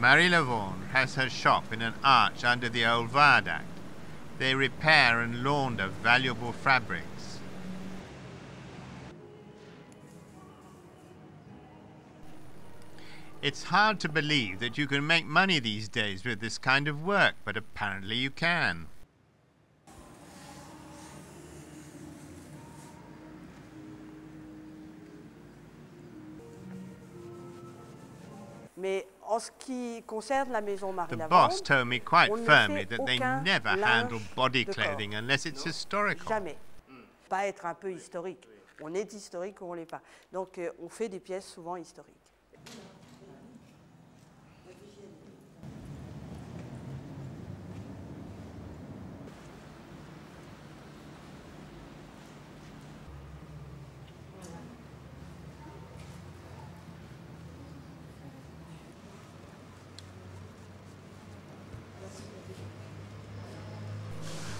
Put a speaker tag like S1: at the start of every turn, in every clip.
S1: Marie Lavande has her shop in an arch under the old viaduct. They repair and launder valuable fabrics. It's hard to believe that you can make money these days with this kind of work, but apparently you can.
S2: Mais en ce qui concerne la maison Marie
S1: The
S2: Lavande,
S1: boss told me quite
S2: on ne
S1: firmly
S2: fait
S1: that they
S2: aucun
S1: never
S2: linge
S1: handle body
S2: de corps.
S1: clothing unless it's historical.
S2: Jamais. Pas être un peu historique. On est historique ou on ne l'est pas. Donc on fait des pièces souvent historiques.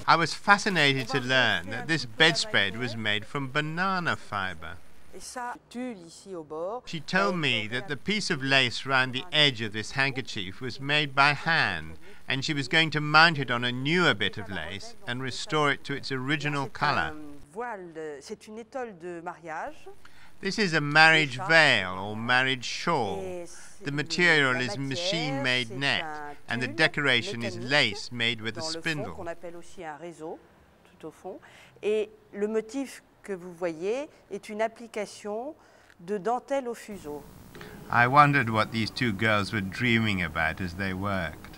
S1: I was fascinated to learn that this bedspread was made from banana fiber. She told me that the piece of lace round the edge of this handkerchief was made by hand, and she was going to mount it on a newer bit of lace and restore it to its original color. This is a marriage veil or marriage shawl. The material is machine-made net, and the decoration is lace made with a spindle.
S2: Et le motif que vous voyez est une application de dentelle au fuseau.
S1: I wondered what these two girls were dreaming about as they worked.